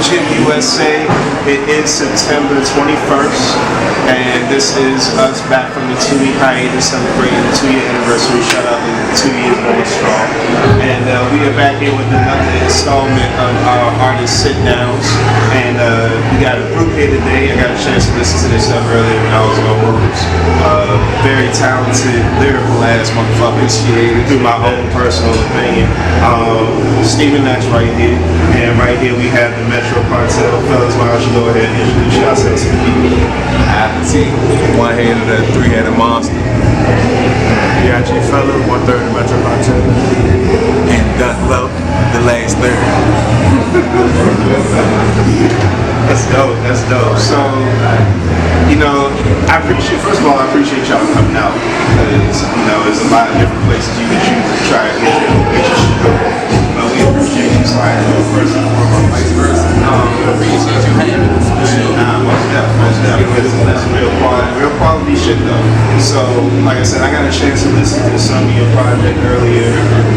Championship USA. It is September 21st, and this is us back from the 2-week hiatus celebrating the 2-year anniversary. Shout out to 2 years going strong. And we are back here with another installment of our artist sit-downs. And we got a group here today. I got a chance to listen to this stuff earlier when I was on Roots. Very talented, lyrical ass motherfuckers, through my own personal opinion. Stephen Nash right here, and right here we have the Metro Cartel. Fellas, why don't you go ahead and introduce yourselves to the people? One-headed, a three-headed monster. Yeah, G Fella, 1/3 of Metro Cartel. And Ducklow, the last third. That's dope, that's dope. So, you know, first of all, I appreciate y'all coming out, because, you know, there's a lot of different places you can choose to try to get your shit on. But we appreciate you sliding over first and foremost, vice versa. Appreciate you having us. Most definitely. That's real quality shit though. So, like I said, I got a chance to listen to some of your project earlier,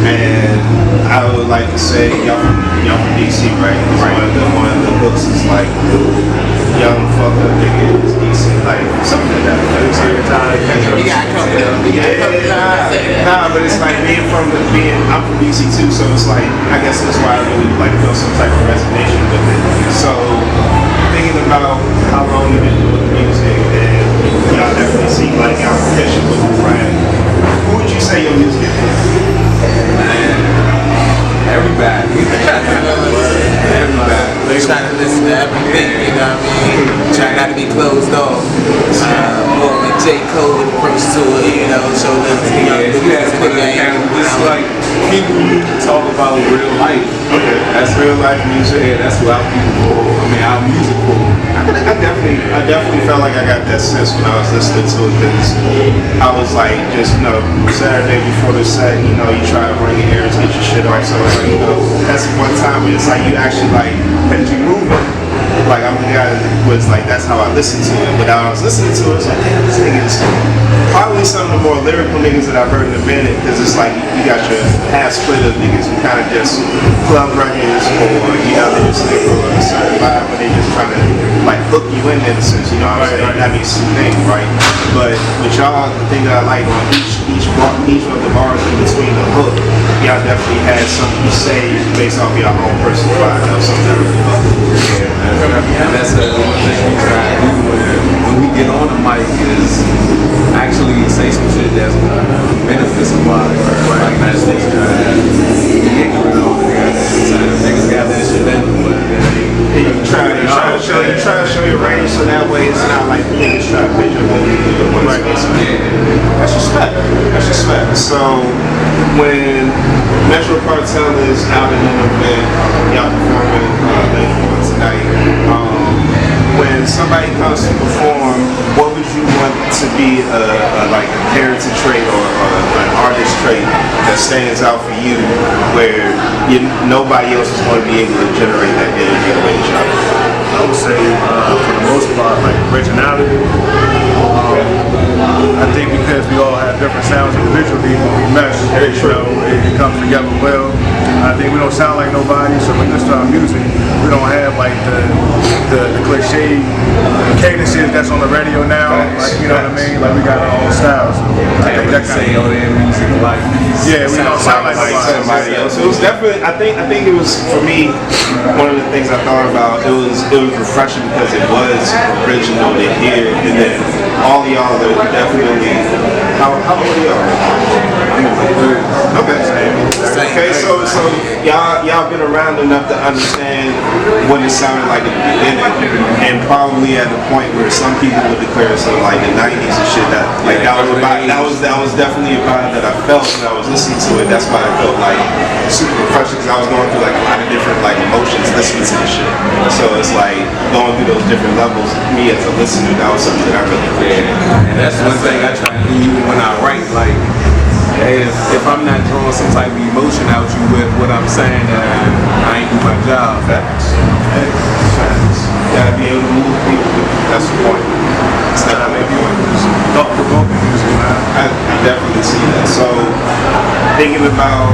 and I would like to say y'all from DC, right? One of the books is like young fucker nigga is DC, like something like that. You got a couple of them. Nah, but it's like I'm from DC too, so it's like I guess that's why I really like feel some type of resonation with it. So thinking about how long you've been doing music, and y'all definitely seem like y'all proficient with the brand. Who would you say your music is? Everybody. Everybody. Trying to listen to everything, you know what I mean? Trying not to be closed off. More with J. Cole approach to it, you know, show them the music game. It's like people talk about real life. Okay, that's real life music. Yeah, that's what our music for. I definitely felt like I got that sense when I was listening to it, because I was like, just, you know, Saturday before the set, you know, you try to bring your ears, get your shit off, so it's like, you know, that's one time when it's like you actually like had you moving. Like, I'm the guy that was like, that's how I listened to it. But I was listening to it, it's like, damn, this nigga is probably some of the more lyrical niggas that I've heard in a minute, because it's like you got your half split of niggas who kind of just club records, or you know, they just like for a certain vibe, but they just trying to like hook you in a sense, you know what I'm saying? That means two things, right? But with y'all, the thing that I like on each of the bars in between the hook, y'all definitely had something you say based off your own personal vibe. That was something that really fucked with. And that's the one thing we try to do when we get on the mic, is actually say some shit that's benefit somebody. Like that's the ignorant over there. Niggas got that shit in them, but you try to show your range, so that way it's not like niggas try to pitch your whole into one space. That's respect. That's respect. So when Metro Cartel is out in an event, y'all performing later on tonight, when somebody comes to perform, what would you want to be like a character trait or an artist trait that stands out for you, where nobody else is going to be able to generate that energy the way that y'all do? I would say, for the most part, like originality. I think because we all have different sounds individually, when we mesh, you know, it comes together well. I think we don't sound like nobody, so when we listen to our music, we don't have like the cliche cadences that's on the radio now. Like, you know what I mean? Like, we got our own style. So I think that kind of music like we don't sound like somebody else. It was definitely, I think it was, for me, one of the things I thought about, it was refreshing because it was original to hear, and then all y'all are definitely, how old are y'all? Okay, so y'all been around enough to understand what it sounded like at the beginning, and probably at the point where some people would declare something like the 90s and shit, that was definitely a vibe that I felt when I was listening to it. That's why I felt like super refreshing, because I was going through like a lot of different like emotions listening to the shit. So it's like going through those different levels. Me as a listener, that was something that I really appreciated. And that's one thing I try to do even when I write. Like, if I'm not drawing some type of emotion out you with what I'm saying, I ain't do my job. Facts. You gotta be able to move people. That's the point. It's not how they do it. thought-provoking music, man. I definitely see that. So thinking about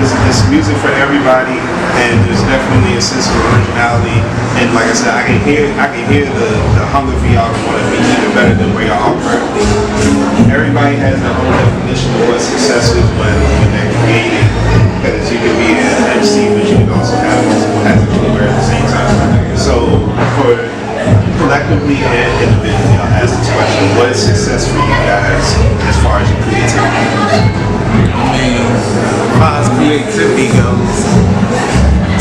it's music for everybody, and there's definitely a sense of originality. And like I said, I can hear the hunger for y'all to want to be even better than where y'all are currently. Everybody has their own definition of what success is when they're creating. Because you can be an MC, but you can also have multiple hats that you can wear at the same time. So for collectively and individually, I'll ask this question: what is success for you guys as far as your creativity goes? I mean, as far as creativity goes,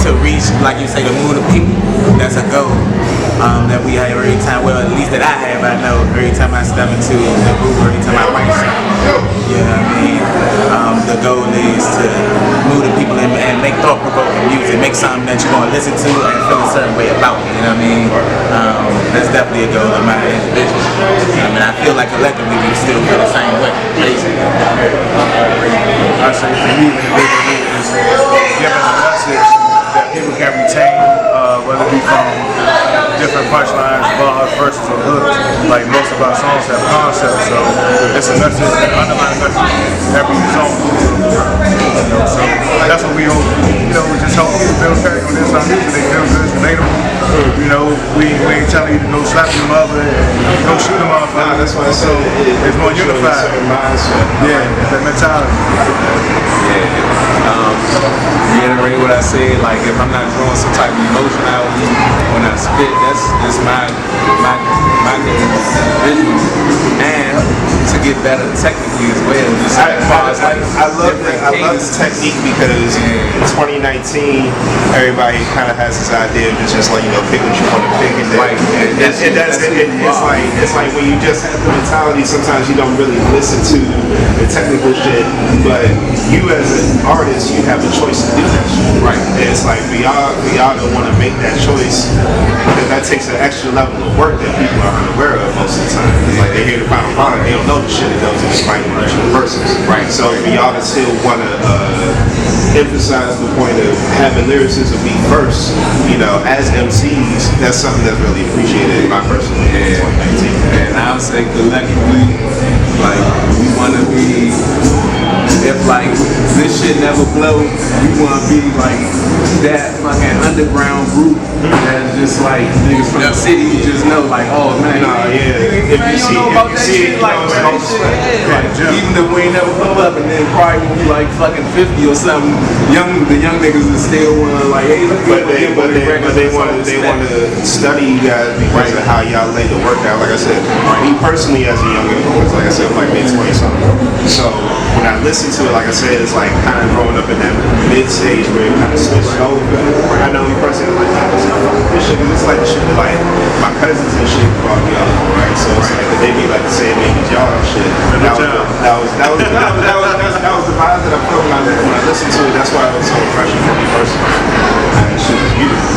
to reach, like you say, the mood of people, that's a goal that we have every time, well, at least that I have, I know, every time I step into the booth, every time I write something. You know what I mean? The goal is to move the people and make thought-provoking music, make something that you're going to listen to and feel a certain way about it, you know what I mean? That's definitely a goal of mine individually. I mean, I feel like collectively we still feel the same way, basically. I say for me, individually, is giving a message that people can retain, whether it be from different punchlines, bars, verses, or hooks. Like most of our songs have concepts, so it's a message, an underlying message in every song. You know, so that's what we hope. You know, we just hope people feel carry on this our music. They feel good, it's relatable. You know, we ain't telling you to go slap your mother and go shoot them off. Nah, that's why I said it's more unified. Yeah, it's that mentality. Reiterate what I said, like if I'm not drawing some type of emotion out when I spit, that's my visual. And to get better technically as well. Just as far as like I love this technique because in 2019 everybody kind of has this idea of just like, you know, pick what you want to pick, and then it's like when you just have the mentality, sometimes you don't really listen to the technical shit, but you as an artist, you have a choice to do that shit. Right. And it's like for y'all to want to make that choice, because that takes an extra level of work that people are unaware of most of the time. It's like they hear the final product, they don't know the shit that goes into writing original verses. Right. So for y'all to still want to emphasize the point of having lyricism be first, you know, as MCs, that's something that's really appreciated in my personal opinion. And I would say collectively, like we want to be, if like this shit never blow, we want to be like that fucking underground group that's just like niggas from the city you just know, like, oh man, if man, you you see, know about that shit, like, man, that shit, like, even if we ain't never blow up, and then probably when we like fucking 50 or something, the young niggas is still like, hey, but they want to study you guys because of how y'all lay the work out. Like I said, me personally as a young influence, like I said, I'm like mid 20 something. So when I listen to it, like I said, it's like kind of growing up in that mid stage where it kind of switched over. I know me personally, I'm like, nah, this shit, because it's like the shit that like my cousins and shit brought me up, right? So it's like they be like the same age as y'all and shit. That was the vibe that I felt when I listened to it. That's why it was so refreshing for me personally. And the shit was beautiful.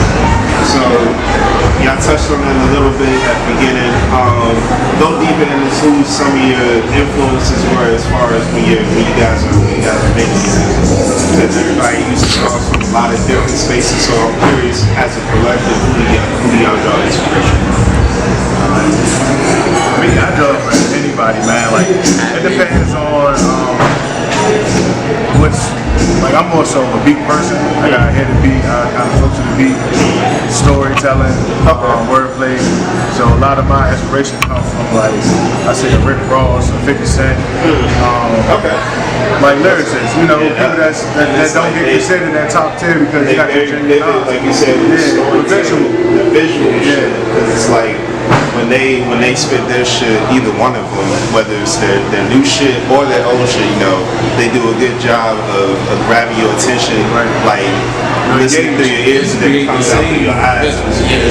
So y'all touched on it a little bit at the beginning. Go deeper into some of your influences were as far as when you guys are making music. Because everybody uses songs from a lot of different spaces, so I'm curious as a collective who do y'all draw inspiration? I draw from anybody, man. Like it depends on what's like. I'm more so a beat person. I gotta hear the beat. I kind of go to the beat. Storytelling, wordplay. So a lot of my inspiration comes from like I say a Rick Ross, a 50 Cent. Like lyricists, you know, people that don't get considered that top tier because you got to like you said, the visual shit. Because it's like when they spit their shit, either one of them, whether it's their new shit or their old shit, you know, they do a good job of grabbing your attention, like listening through your ears and then it comes out through your eyes. You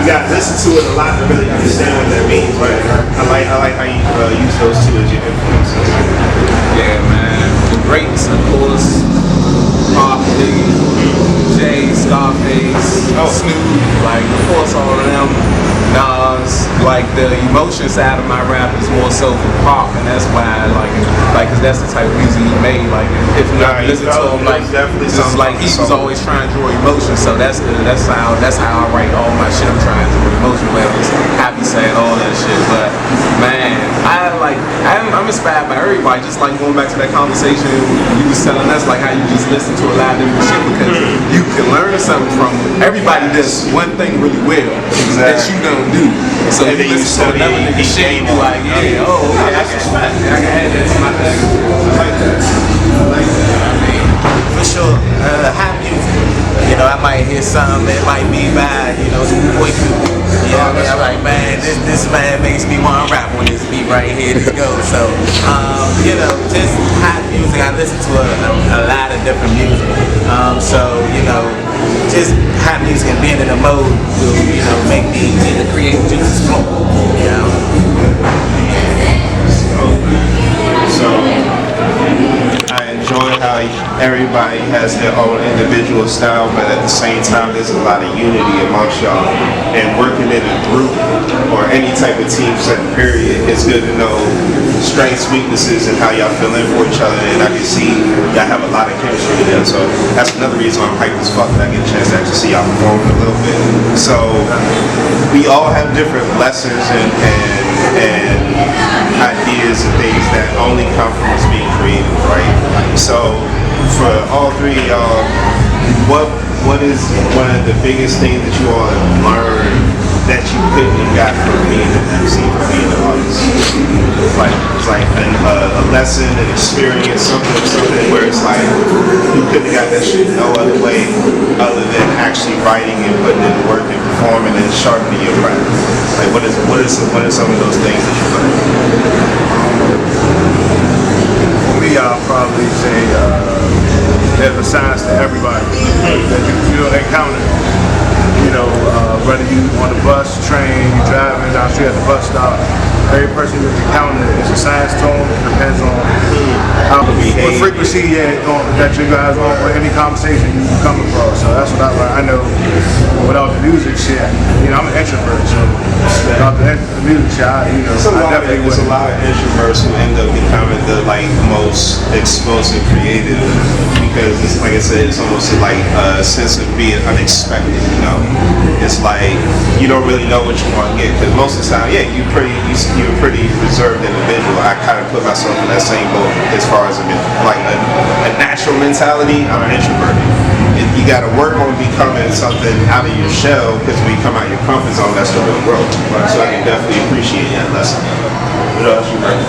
gotta listen to it a lot to really understand what that means. Right? I like how you use those two as your influences. Yeah, man. The greats, of course. Pop, Biggie, Jay, Scarface, Snoop, like of course all of them. Nas, like the emotion emotion side of my rap is more so for pop, and that's why cause that's the type of music he made. Like if you ever listen to him, like it's like he was always trying to draw emotion. So that's how I write all my shit. I'm trying to draw emotion, whether it's happy, sad, all that shit. But man, I'm inspired by everybody. Just like going back to that conversation you was telling us, like how you just listen to a lot of different shit because you can learn something from everybody does one thing really well that you don't do. So And you listen to another nigga shit, you be like, yeah, oh, okay, I can add that to my bag. I like that. For sure, hot music. You know, I might hear something that might be bad. You know, some boy people. You know what I mean? I'm like, man, this man makes me want to rap on this beat right here. Let's go. So, you know, just hot music. I listen to a lot of different music. So, you know, just hot music and being in the mode will, you know, make me the creative juices flow. You know. So I enjoy how everybody has their own individual style, but at the same time, there's a lot of unity amongst y'all. And working in a group or any type of team setting period, it's good to know strengths, weaknesses, and how y'all feel in for each other. And I can see y'all have a lot of chemistry together. So that's another reason I'm hyped as fuck that I get a chance to actually see y'all perform a little bit. So we all have different lessons and ideas and things that only come from us being creative, right? So for all three of y'all, what is one of the biggest things that you all have learned that you couldn't have got from being an MC, from being an artist? It's like a lesson, an experience, something where it's like you couldn't have got that shit no other way other than actually writing and putting in the work and performing and sharpening your craft. Like what are some of those things that you learned? For me, I'll probably say there's a science to everybody that you encounter. You know, whether you on the bus, train, you driving down the street at the bus stop, every person you encounter is a science to them. It depends on what frequency that you guys on with any conversation you come across. So that's what I learned. I know without the music shit, you know, I'm an introvert, so without the music shit, There's a lot of introverts who end up becoming the most explosive creative because it's like I said, it's almost like a sense of being unexpected, you know. It's like you don't really know what you want to get because most of the time, yeah, you're a pretty reserved individual. I kind of put myself in that same boat as far as a natural mentality. I'm an introvert. You got to work on becoming something out of your shell because when you come out of your comfort zone, that's the real growth. So I can definitely appreciate that lesson. What else you learned?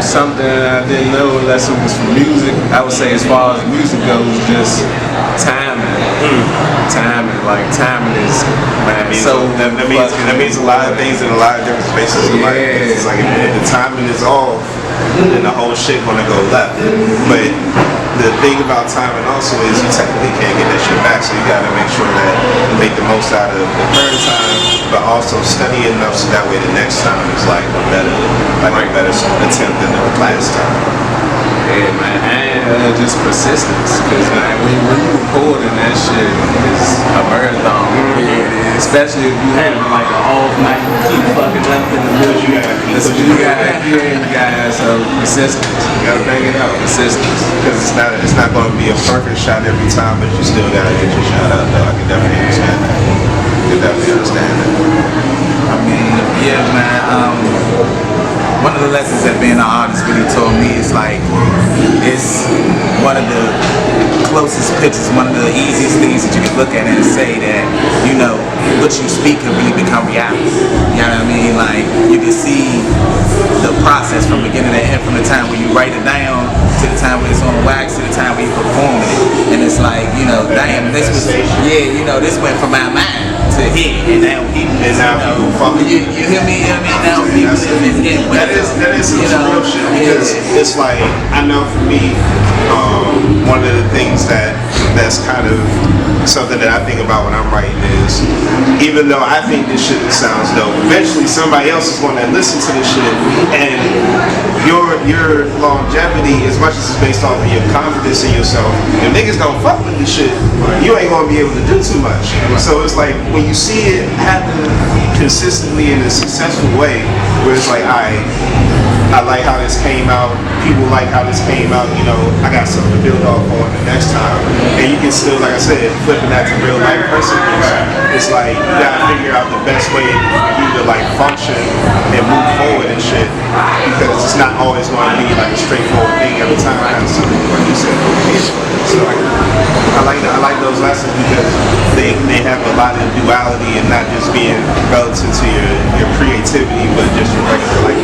Something I didn't know unless it was from music. I would say as far as music goes, just timing. Timing is that means a lot of things in a lot of different spaces of life. It's like if the timing is off, then the whole shit gonna go left. But the thing about timing also is you technically can't get that shit back, so you gotta make sure that you make the most out of the current time, but also study enough so that way the next time is like a better attempt than the last time. Yeah, man, and just persistence. Because when you recording that shit, it's a marathon. Yeah, especially if you having like an off night, you keep fucking up in the middle. You gotta so persistence. You gotta bang it out. Persistence. Because it's not gonna be a perfect shot every time, but you still gotta get your shot out though. I can definitely understand that. I mean, yeah, man. One of the lessons that being an artist really taught me is like, it's one of the closest pictures, one of the easiest things that you can look at and say that, you know, what you speak can really become reality. You know what I mean? Like, you can see the process from beginning to end, from the time when you write it down to the time when it's on wax to the time when you perform it. And it's like, you know, damn, this went from my mind to here, and now people, you hear me? Now people that is some real shit because it's like I know for me, one of the things that's kind of something that I think about when I'm writing is, even though I think this shit sounds dope, eventually somebody else is going to listen to this shit, and your longevity, as much as it's based off of your confidence in yourself, if niggas don't fuck with this shit, you ain't gonna be able to do too much. So it's like when you see it happen consistently in a successful way, where it's like, I like how this came out, people like how this came out, you know, I got something to build off on the next time. And you can still, like I said, flipping that to real life principles, it's like you gotta figure out the best way for you to like function and move forward and shit, because it's not always going to be like a straightforward thing every time. I have something like you said. So I like those lessons because they have a lot of duality and not just being relative to your creativity, but just your regular life.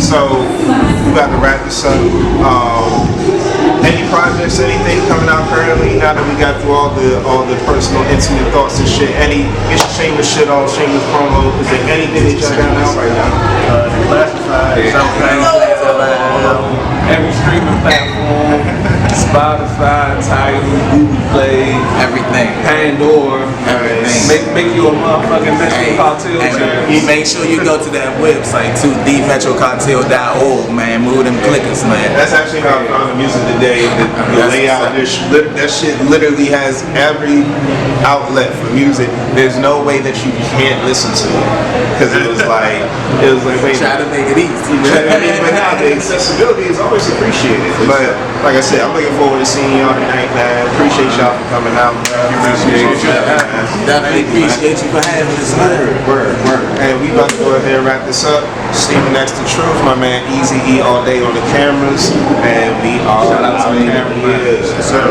So we got to wrap this up. Any projects, anything coming out currently? Now that we got through all the personal, intimate thoughts and shit. Any shameless shit off, shameless promo? Is there anything that y'all got out right now? Classified, Every streaming platform, Spotify, Tidal, Google Play, Everything. Pandora. Everything. Make you a motherfucking Metro Cartel fan. And make sure you go to that website too, themetrocartel.org, man. Move them clickers, man. That's actually how I found the music today. The layout, that shit literally has every outlet for music. There's no way that you can't listen to it, because it was like wait. Try to make it easy. I mean, but now the accessibility is always appreciated. But like I said, I'm looking forward to seeing y'all tonight, man. Appreciate y'all for coming out. Definitely appreciate you for having us, man. Word. And we about to go ahead and wrap this up. Steven next to Truth, my man Easy E all day on the cameras, and we are Shout out to the camera, man. Yes, sir.